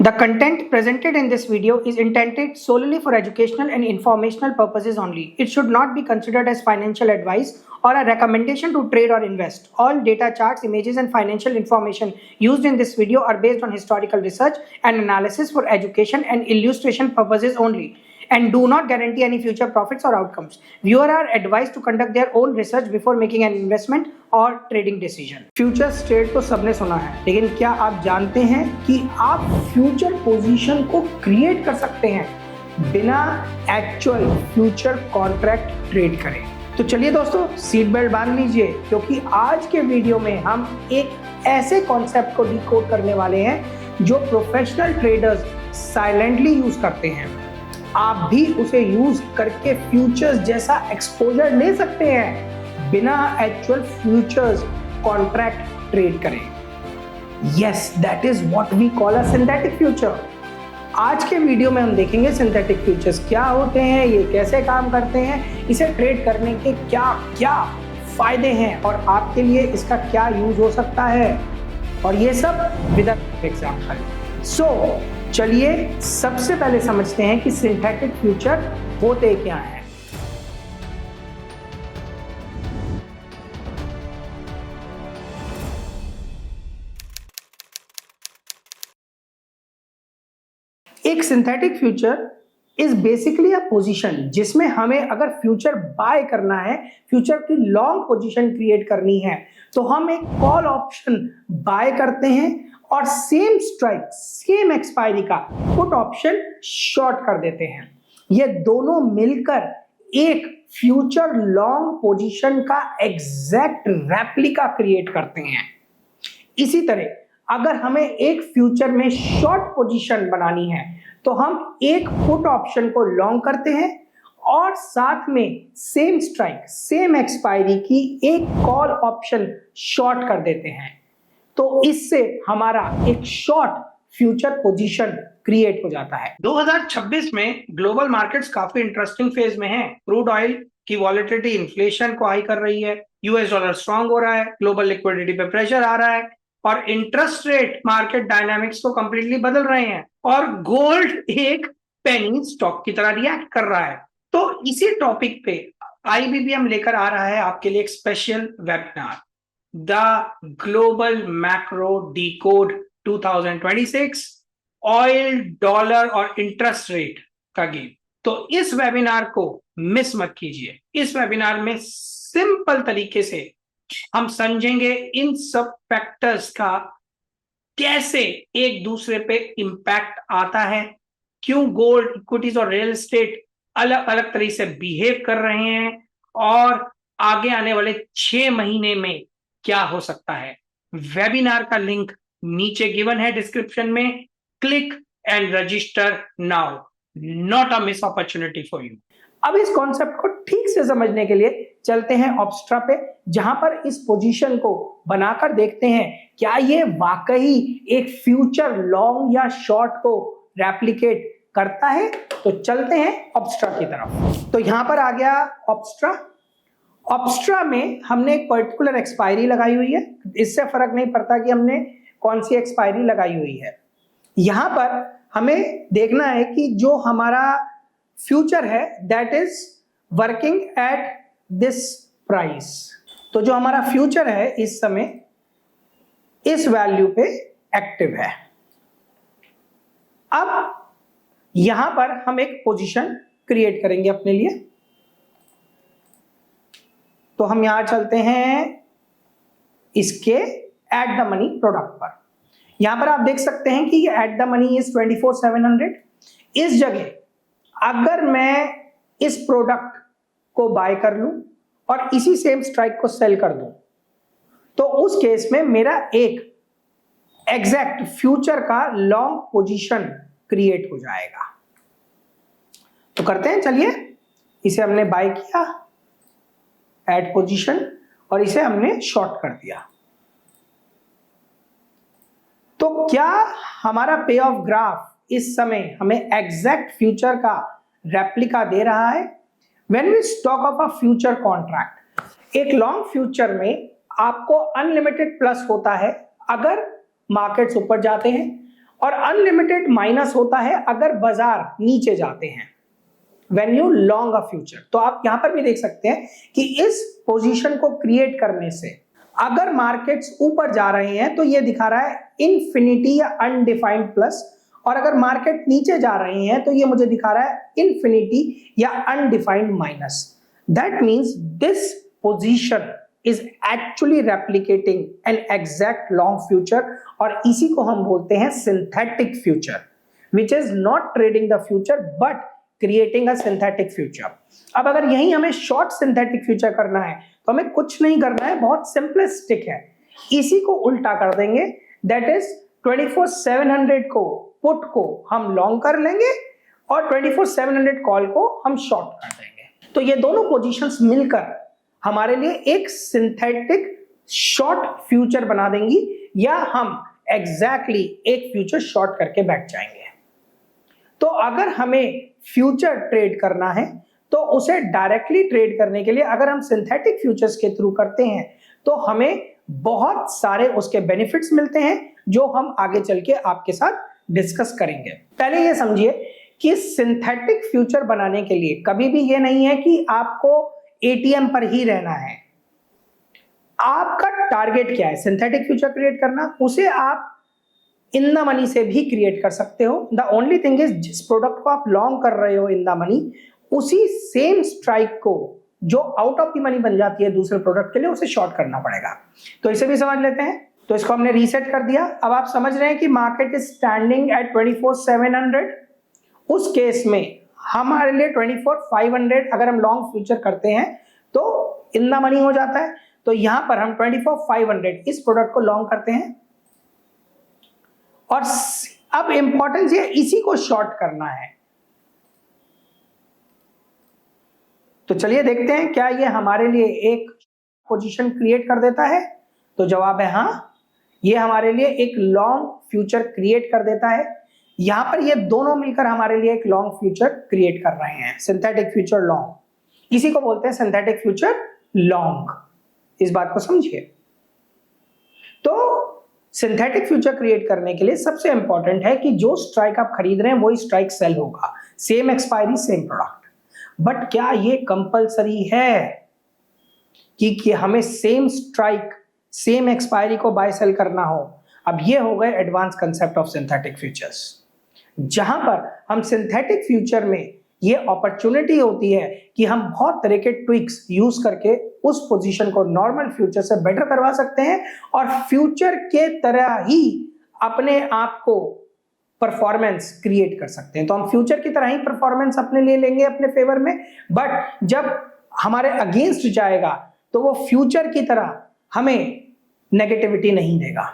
The content presented in this video is intended solely for educational and informational purposes only. It should not be considered as financial advice or a recommendation to trade or invest. All data, charts, images, and financial information used in this video are based on historical research and analysis for education and illustration purposes only, and do not guarantee any future profits or outcomes. Viewers are advised to conduct their own research before making an investment और trading decision. Futures trade तो सबने सुना है, लेकिन क्या आप जानते हैं कि आप फ्यूचर पोजीशन को क्रिएट कर सकते हैं बिना एक्चुअल फ्यूचर कॉन्ट्रैक्ट ट्रेड करें? तो चलिए दोस्तों, सीट बेल्ट बांध लीजिए, क्योंकि आज के वीडियो में हम एक ऐसे कॉन्सेप्ट को डिकोड करने वाले हैं जो प्रोफेशनल ट्रेडर्स साइलेंटली यूज करते हैं। आप भी उसे यूज करके फ्यूचर्स जैसा एक्सपोजर ले सकते हैं बिना एक्चुअल फ्यूचर्स कॉन्ट्रैक्ट ट्रेड करें। Yes, that is what we call a synthetic future. आज के वीडियो में हम देखेंगे सिंथेटिक फ्यूचर्स क्या होते हैं, ये कैसे काम करते हैं, इसे ट्रेड करने के क्या क्या फायदे हैं और आपके लिए इसका क्या यूज हो सकता है, और ये सब विद एग्जांपल। सो चलिए सबसे पहले समझते हैं कि सिंथेटिक फ्यूचर होते क्या हैं। एक synthetic future is basically a position जिसमें हमें अगर फ्यूचर बाय करना है, फ्यूचर की लॉन्ग पोजीशन क्रिएट करनी है, तो हम एक कॉल ऑप्शन बाय करते हैं और सेम स्ट्राइक, सेम एक्सपायरी का पुट ऑप्शन शॉर्ट कर देते हैं। ये दोनों मिलकर एक फ्यूचर लॉन्ग पोजीशन का एग्जैक्ट रेप्लिका क्रिएट करते हैं। इसी तरह अगर हमें एक फ्यूचर में शॉर्ट पोजीशन बनानी है, तो हम एक पुट ऑप्शन को लॉन्ग करते हैं और साथ में सेम स्ट्राइक, सेम एक्सपायरी की एक कॉल ऑप्शन शॉर्ट कर देते हैं। तो इससे हमारा एक शॉर्ट फ्यूचर पोजीशन क्रिएट हो जाता है। 2026 में ग्लोबल मार्केट्स काफी इंटरेस्टिंग फेज में हैं। क्रूड ऑयल की वॉलेटिलिटी इन्फ्लेशन को हाई कर रही है, यूएस डॉलर स्ट्रांग हो रहा है, ग्लोबल लिक्विडिटी पे प्रेशर आ रहा है और इंटरेस्ट रेट मार्केट डायनामिक्स को कंप्लीटली बदल रहे हैं, और गोल्ड एक पेनी स्टॉक की तरह रिएक्ट कर रहा है। तो इसी टॉपिक पे आईबीबीएम लेकर आ रहा है आपके लिए एक special webinar, the global macro decode 2026, oil, dollar और इंटरेस्ट रेट का गेम। तो इस वेबिनार को मिस मत कीजिए। इस वेबिनार में सिंपल तरीके से हम समझेंगे इन सब फैक्टर्स का कैसे एक दूसरे पे इंपैक्ट आता है, क्यों गोल्ड, इक्विटीज और रियल एस्टेट अलग अलग तरीके से बिहेव कर रहे हैं, और आगे आने वाले 6 महीने में क्या हो सकता है। वेबिनार का लिंक नीचे गिवन है डिस्क्रिप्शन में। Click and register now, not a miss opportunity for you. अब इस कॉन्सेप्ट को ठीक से समझने के लिए चलते हैं ऑब्स्ट्रा पे, जहां पर इस पोजीशन को बनाकर देखते हैं क्या ये वाकई एक फ्यूचर लॉन्ग या शॉर्ट को रेप्लिकेट करता है। तो चलते हैं ऑब्स्ट्रा की तरफ। तो यहां पर आ गया ऑब्स्ट्रा। ऑब्स्ट्रा में हमने एक पर्टिकुलर एक्सपायरी लगाई हुई है, इससे फर्क नहीं पड़ता कि हमने कौन सी एक्सपायरी लगाई हुई है। यहां पर हमें देखना है कि जो हमारा फ्यूचर है that is working at this price. तो जो हमारा फ्यूचर है इस समय इस वैल्यू पे एक्टिव है। अब यहां पर हम एक पोजीशन क्रिएट करेंगे अपने लिए। तो हम यहां चलते हैं इसके एट द मनी प्रोडक्ट पर। यहां पर आप देख सकते हैं कि एट द मनी इज 24,700। इस जगह अगर मैं इस प्रोडक्ट को बाय कर लूं और इसी सेम स्ट्राइक को सेल कर दूं, तो उस केस में मेरा एक एग्जैक्ट फ्यूचर का लॉन्ग पोजीशन क्रिएट हो जाएगा। तो करते हैं, चलिए। इसे हमने बाय किया एट पोजीशन और इसे हमने शॉर्ट कर दिया। तो क्या हमारा पे ऑफ ग्राफ इस समय हमें एग्जैक्ट फ्यूचर का रेप्लिका दे रहा है? When we talk of a future contract, एक लॉन्ग फ्यूचर में आपको अनलिमिटेड प्लस होता है अगर मार्केट्स ऊपर जाते हैं, और अनलिमिटेड माइनस होता है अगर बाजार नीचे जाते हैं, when you long a future. तो आप यहां पर भी देख सकते हैं कि इस पोजीशन को क्रिएट करने से अगर मार्केट्स ऊपर जा रहे हैं तो ये दिखा रहा है इनफिनिटी या अनडिफाइंड प्लस, और अगर मार्केट नीचे जा रहे हैं तो ये मुझे दिखा रहा है इनफिनिटी या undefined minus. That means this position is actually replicating an exact long future, और इसी को हम बोलते हैं synthetic future, which is not trading the future but creating a synthetic future। अब अगर यही हमें short synthetic future करना है तो हमें कुछ नहीं करना है, बहुत simplistic है, इसी को उल्टा कर देंगे। that is 24,700 को put को हम long कर लेंगे और 24,700 call को हम short कर देंगे। तो ये दोनों पोजीशंस मिलकर हमारे लिए एक सिंथेटिक शॉर्ट फ्यूचर बना देंगी, या हम एग्जैक्टली एक फ्यूचर शॉर्ट करके बैठ जाएंगे। तो अगर हमें फ्यूचर ट्रेड करना है तो उसे डायरेक्टली ट्रेड करने के लिए अगर हम सिंथेटिक फ्यूचर्स के थ्रू करते हैं तो हमें बहुत सारे उसके बेनिफिट्स मिलते हैं, जो हम आगे चल के आपके साथ डिस्कस करेंगे। पहले ये समझिए कि सिंथेटिक फ्यूचर बनाने के लिए कभी भी ये नहीं है कि आपको एटीएम पर ही रहना है। आपका टारगेट क्या है? सिंथेटिक फ्यूचर क्रिएट करना। उसे आप इन द मनी से भी क्रिएट कर सकते हो। द ओनली थिंग इज जिस प्रोडक्ट को आप लॉन्ग कर रहे हो इन द मनी, उसी सेम स्ट्राइक को जो आउट ऑफ द मनी बन जाती है दूसरे प्रोडक्ट के लिए, उसे शॉर्ट करना पड़ेगा। तो इसे भी समझ लेते हैं। तो इसको हमने रीसेट कर दिया। अब आप समझ रहे हैं कि मार्केट इज स्टैंडिंग एट 24,700। उस केस में हमारे लिए 24,500 अगर हम लॉन्ग फ्यूचर करते हैं तो इन द मनी हो जाता है। तो यहां पर हम 24,500 इस प्रोडक्ट को लॉन्ग करते हैं, और अब इंपॉर्टेंस ये इसी को शॉर्ट करना है। तो चलिए देखते हैं क्या ये हमारे लिए एक पोजीशन क्रिएट कर देता है। तो जवाब है हाँ, ये हमारे लिए एक लॉन्ग फ्यूचर क्रिएट कर देता है। यहां पर ये दोनों मिलकर हमारे लिए एक लॉन्ग फ्यूचर क्रिएट कर रहे हैं, सिंथेटिक फ्यूचर लॉन्ग। इसी को बोलते हैं सिंथेटिक फ्यूचर लॉन्ग। इस बात को समझिए। तो सिंथेटिक फ्यूचर क्रिएट करने के लिए सबसे इंपॉर्टेंट है कि जो स्ट्राइक आप खरीद रहे हैं वही स्ट्राइक सेल होगा, same expiry same product. But क्या ये कंपलसरी है कि हमें सेम स्ट्राइक सेम एक्सपायरी को बाय सेल करना हो? अब ये हो गए advance concept of synthetic futures, जहां पर हम सिंथेटिक फ्यूचर में ये अपॉर्चुनिटी होती है कि हम बहुत तरह के ट्विक्स यूज करके उस पोजीशन को नॉर्मल फ्यूचर से बेटर करवा सकते हैं और फ्यूचर के तरह ही अपने आप को परफॉर्मेंस क्रिएट कर सकते हैं। तो हम फ्यूचर की तरह ही परफॉर्मेंस अपने लिए लेंगे अपने फेवर में, बट जब हमारे अगेंस्ट जाएगा तो वो फ्यूचर की तरह हमें नेगेटिविटी नहीं देगा।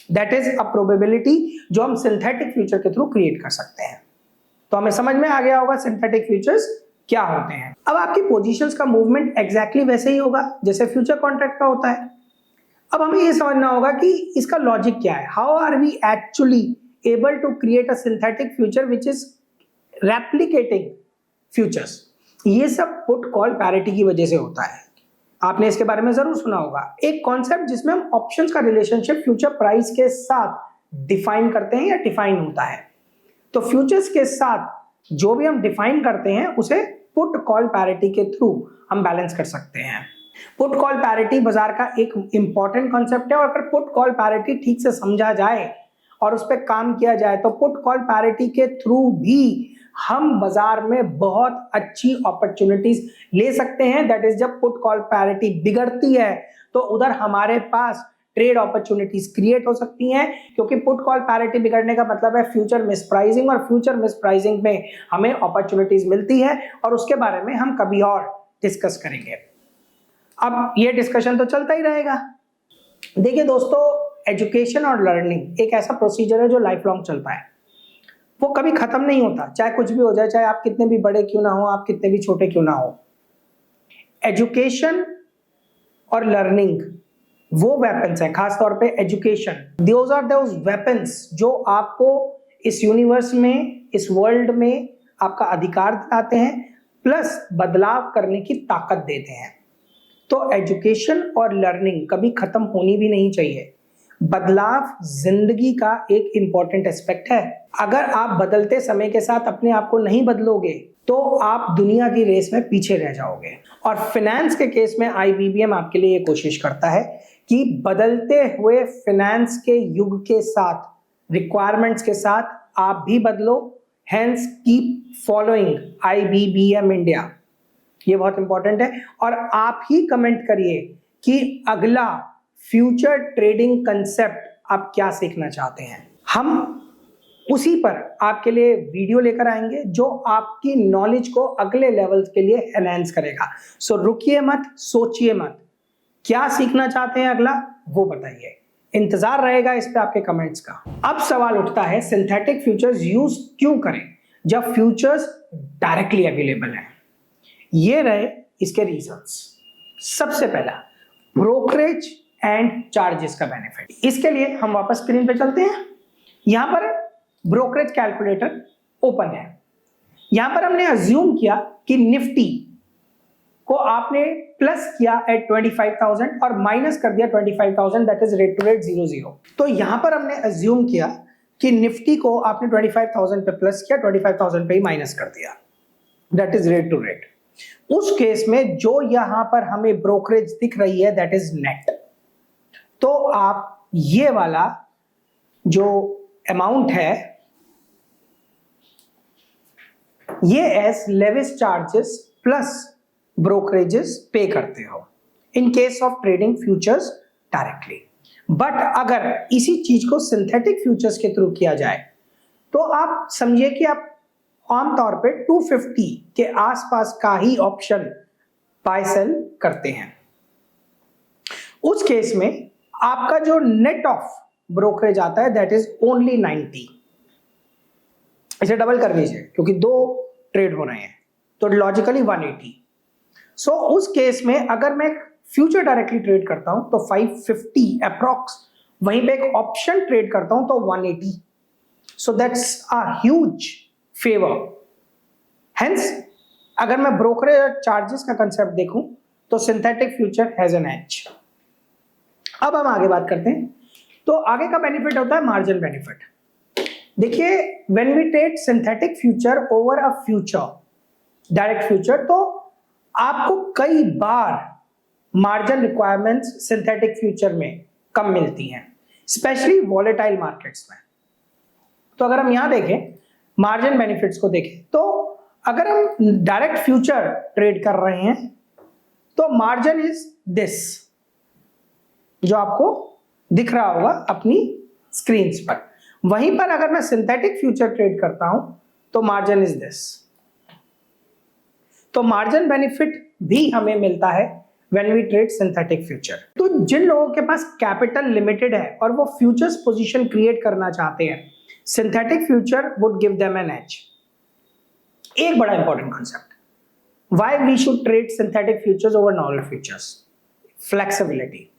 दैट इज अ प्रोबेबिलिटी जो हम सिंथेटिक फ्यूचर के थ्रू क्रिएट कर सकते हैं। तो हमें समझ में आ गया होगा सिंथेटिक फ्यूचर्स क्या होते हैं। अब आपकी पोजीशंस का मूवमेंट एग्जैक्टली वैसे ही होगा जैसे फ्यूचर कॉन्ट्रैक्ट का होता है। अब हमें यह समझना होगा कि इसका लॉजिक क्या है। How are we actually able to create a synthetic future which is replicating futures? ये सब पुट कॉल पैरिटी की वजह से होता है। आपने इसके बारे में जरूर सुना होगा। एक कॉन्सेप्ट जिसमें हम ऑप्शंस का रिलेशनशिप फ्यूचर प्राइस के साथ डिफाइन करते हैं या डिफाइन होता है। तो फ्यूचर्स के साथ जो भी हम डिफाइन करते हैं उसे पुट कॉल पैरिटी के थ्रू हम बैलेंस कर सकते हैं। पुट कॉल पैरिटी बाजार का एक इंपॉर्टेंट कॉन्सेप्ट है, और अगर पुट कॉल पैरिटी ठीक से समझा जाए और उस पर काम किया जाए तो पुट कॉल पैरिटी के थ्रू भी हम बाजार में बहुत अच्छी अपॉर्चुनिटीज ले सकते हैं। दैट इज जब पुट कॉल पैरिटी बिगड़ती है तो उधर हमारे पास ट्रेड अपॉर्चुनिटीज क्रिएट हो सकती हैं, क्योंकि पुट कॉल पैरिटी बिगड़ने का मतलब है फ्यूचर मिस प्राइसिंग, और फ्यूचर मिस प्राइसिंग में हमें अपॉर्चुनिटीज मिलती है, और उसके बारे में हम कभी और डिस्कस करेंगे। अब ये डिस्कशन तो चलता ही रहेगा। देखिए दोस्तों, एजुकेशन और लर्निंग एक ऐसा प्रोसीजर है जो लाइफ लॉन्ग चलता है, वो कभी खत्म नहीं होता, चाहे कुछ भी हो जाए, चाहे आप कितने भी बड़े क्यों ना हो, आप कितने भी छोटे क्यों ना हो। एजुकेशन और लर्निंग वो वेपन्स हैं, खासतौर पे education, those are those weapons जो आपको इस यूनिवर्स में, इस वर्ल्ड में आपका अधिकार दिलाते हैं, प्लस बदलाव करने की ताकत देते हैं। तो एजुकेशन और लर्निंग कभी खत्म होनी भी नहीं चाहिए, बदलाव जिंदगी का एक इंपॉर्टेंट एस्पेक्ट है। अगर आप बदलते समय के साथ अपने आप को नहीं बदलोगे तो आप दुनिया की रेस में पीछे रह जाओगे। और फाइनेंस के केस में आईबीबीएम आपके लिए ये कोशिश करता है कि बदलते हुए फाइनेंस के युग के साथ, रिक्वायरमेंट्स के साथ आप भी बदलो। हेंस कीप फॉलोइंग आईबीबीएम इंडिया, ये बहुत इंपॉर्टेंट है। और आप ही कमेंट करिए कि अगला फ्यूचर ट्रेडिंग कंसेप्ट आप क्या सीखना चाहते हैं। हम उसी पर आपके लिए वीडियो लेकर आएंगे जो आपकी नॉलेज को अगले लेवल्स के लिए एनहांस करेगा। सो रुकिए मत, सोचिए मत, क्या सीखना चाहते हैं अगला वो बताइए। इंतजार रहेगा इस पे आपके कमेंट्स का। अब सवाल उठता है सिंथेटिक फ्यूचर्स यूज क्यों करें जब फ्यूचर्स डायरेक्टली अवेलेबल हैं। ये रहे इसके रीजंस। सबसे पहला, ब्रोकरेज एंड चार्जेस का बेनिफिट। इसके लिए हम वापस स्क्रीन पे चलते हैं। यहां पर ब्रोकरेज कैलकुलेटर ओपन है। यहां पर हमने अज्यूम किया कि निफ्टी को आपने प्लस किया एट 25,000 और माइनस कर दिया 25,000, that is rate to rate 00। तो यहां पर हमने अज्यूम किया कि निफ्टी को आपने 25,000 पे प्लस किया, 25,000 पे ही माइनस कर दिया, that is rate to rate. उस केस में जो यहां पर हमें ब्रोकरेज दिख रही है दैट इज नेट। तो आप ये वाला जो अमाउंट है ये as levies charges plus brokerages पे करते हो in case of trading futures directly. But अगर इसी चीज को सिंथेटिक फ्यूचर्स के थ्रू किया जाए तो आप समझिए कि आप आमतौर पे 250 के आसपास का ही ऑप्शन बाय सेल करते हैं। उस केस में आपका जो नेट ऑफ ब्रोकरेज आता है दैट इज ओनली 90। इसे डबल कर लीजिए क्योंकि दो ट्रेड हो रहे हैं तो लॉजिकली 180। सो उस केस में अगर मैं फ्यूचर डायरेक्टली ट्रेड करता हूं तो 550 अप्रॉक्स, वहीं पे एक ऑप्शन ट्रेड करता हूं तो 180। So that's a huge favour. Hence अगर मैं ब्रोकरेज चार्जेस का कंसेप्ट देखूं तो synthetic future has an edge. अब हम आगे बात करते हैं। तो आगे का बेनिफिट होता है मार्जिन बेनिफिट। देखिए when we trade synthetic future over a future direct future तो आपको कई बार मार्जिन रिक्वायरमेंट्स सिंथेटिक फ्यूचर में कम मिलती हैं, स्पेशली वॉलेटाइल मार्केट्स में। तो अगर हम यहां देखें मार्जिन बेनिफिट्स को देखें तो अगर हम डायरेक्ट फ्यूचर ट्रेड कर रहे हैं तो मार्जिन इज दिस, जो आपको दिख रहा होगा अपनी स्क्रीन पर। वहीं पर अगर मैं सिंथेटिक फ्यूचर ट्रेड करता हूं तो मार्जिन इज दिस। तो मार्जिन बेनिफिट भी हमें मिलता है when we trade synthetic future. तो जिन लोगों के पास कैपिटल लिमिटेड है और वो फ्यूचर्स पोजीशन क्रिएट करना चाहते हैं, synthetic future would give them an edge. एक बड़ा important concept, why we should trade synthetic futures over normal futures, flexibility.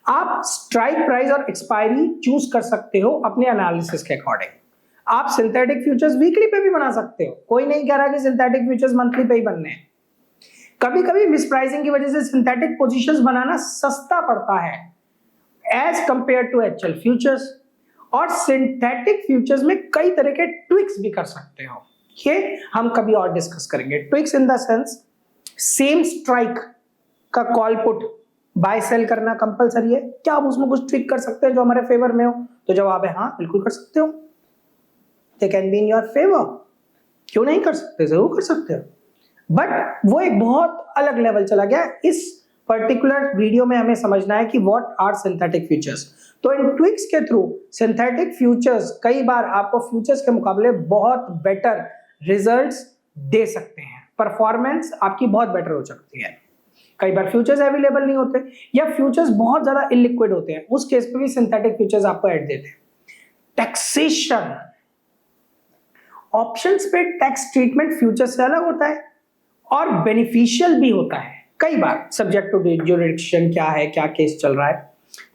आप स्ट्राइक प्राइस और एक्सपायरी चूज कर सकते हो अपने एनालिसिस के अकॉर्डिंग। आप सिंथेटिक फ्यूचर्स वीकली पे भी बना सकते हो, कोई नहीं कह रहा कि सिंथेटिक फ्यूचर्स मंथली पे ही बनने हैं। कभी कभी मिसप्राइसिंग की वजह से सिंथेटिक पोजीशंस बनाना सस्ता पड़ता है as compare to actual futures. और सिंथेटिक फ्यूचर्स में कई तरह के ट्विक्स भी कर सकते हो, ये हम कभी और डिस्कस करेंगे। Tweaks in the sense same strike का कॉल पुट बाय सेल करना कंपलसरी है, क्या आप उसमें कुछ ट्विक कर सकते हैं जो हमारे फेवर में हो? तो जवाब है हाँ, बिल्कुल कर सकते हो। They can be in your favour, क्यों नहीं कर सकते, जरूर कर सकते हो। बट वो एक बहुत अलग लेवल चला गया। इस पर्टिकुलर वीडियो में हमें समझना है कि व्हाट आर सिंथेटिक फ्यूचर्स। तो इन ट्विक्स के थ्रू सिंथेटिक फ्यूचर्स कई बार आपको फ्यूचर्स के मुकाबले बहुत बेटर रिजल्ट्स दे सकते हैं, परफॉर्मेंस आपकी बहुत बेटर हो सकती है। कई बार फ्यूचर्स अवेलेबल नहीं होते या फ्यूचर्स बहुत ज्यादा इलिक्विड होते हैं, उस केस पे भी सिंथेटिक फ्यूचर्स आपको ऐड देते हैं। टैक्सेशन, ऑप्शंस पे टैक्स ट्रीटमेंट फ्यूचर्स से अलग होता है और बेनिफिशियल भी होता है कई बार, सब्जेक्ट टू ज्यूरिडिक्शन क्या है, क्या केस चल रहा है।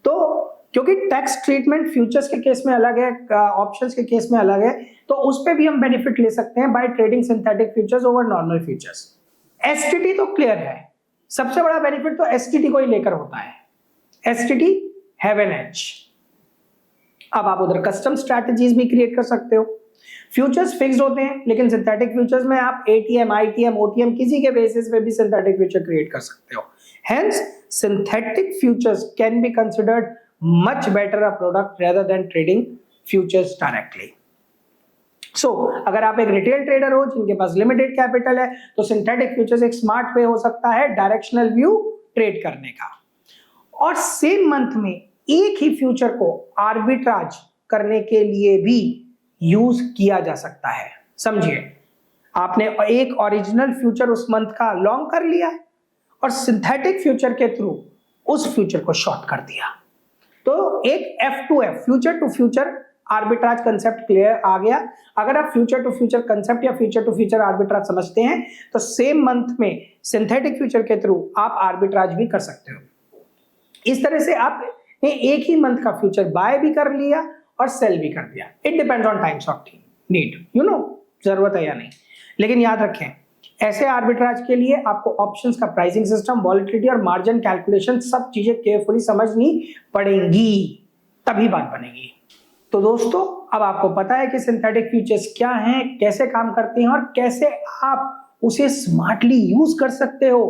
तो क्योंकि टैक्स ट्रीटमेंट फ्यूचर्स के केस में अलग है, ऑप्शंस के केस में अलग है, तो उस पे भी हम बेनिफिट ले सकते हैं by trading synthetic futures over normal futures. STT तो क्लियर है, सबसे बड़ा बेनिफिट तो एसटीटी को ही लेकर होता है। STT have an edge. अब आप उधर कस्टम स्ट्रैटेजीज भी क्रिएट कर सकते हो। फ्यूचर्स फिक्स्ड होते हैं, लेकिन सिंथेटिक फ्यूचर्स में आप एटीएम, आईटीएम, ओटीएम किसी के बेसिस पे भी सिंथेटिक फ्यूचर क्रिएट कर सकते हो। Hence synthetic futures can be considered much better a product rather than trading futures directly. So अगर आप एक रिटेल ट्रेडर हो जिनके पास लिमिटेड कैपिटल है, तो सिंथेटिक फ्यूचर्स एक स्मार्ट वे हो सकता है डायरेक्शनल व्यू ट्रेड करने का। और सेम मंथ में एक ही फ्यूचर को आर्बिट्राज करने के लिए भी यूज किया जा सकता है। समझिए, आपने एक ओरिजिनल फ्यूचर उस मंथ का लॉन्ग कर लिया है और सिंथेटिक फ्यूचर के थ्रू उस फ्यूचर को शॉर्ट कर दिया, तो एक F2F future to future arbitrage concept clear आ गया। अगर आप फ्यूचर टू फ्यूचर कंसेप्ट या फ्यूचर टू फ्यूचर आर्बिट्राज समझते हैं, तो सेम मंथ में सिंथेटिक फ्यूचर के थ्रू आप आर्बिट्राज भी कर सकते हो। इस तरह से आपने एक ही मंथ का फ्यूचर बाय भी कर लिया और सेल भी कर दिया। It depends on times of need, जरूरत है या नहीं। लेकिन याद रखें, ऐसे आर्बिट्राज के लिए आपको ऑप्शंस का प्राइसिंग सिस्टम, वॉलेटिलिटी और मार्जिन कैलकुलेशन सब चीजें केयरफुली समझनी पड़ेंगी, तभी बात बनेगी। तो दोस्तों, अब आपको पता है कि सिंथेटिक फ्यूचर्स क्या हैं, कैसे काम करते हैं और कैसे आप उसे स्मार्टली यूज कर सकते हो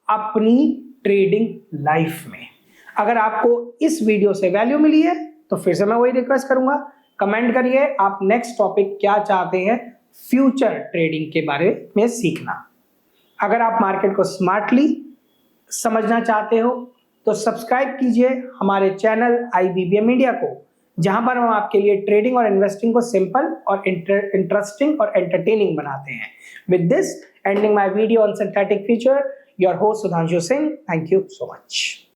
अपनी ट्रेडिंग लाइफ में। अगर आपको इस वीडियो से वैल्यू मिली है, तो फिर से मैं वही रिक्वेस्ट करूंगा, कमेंट करिए आप नेक्स्ट टॉपिक क्या चाहते हैं फ्यूचर ट्रेडिंग के बारे में सीखना। अगर आप मार्केट को स्मार्टली समझना चाहते हो, तो सब्सक्राइब कीजिए हमारे चैनल IBBM इंडिया को, जहां पर हम आपके लिए ट्रेडिंग और इन्वेस्टिंग को सिंपल और इंटरेस्टिंग और एंटरटेनिंग बनाते हैं। With this ending my video on synthetic future, your host Sudhanshu Singh. Thank you so much.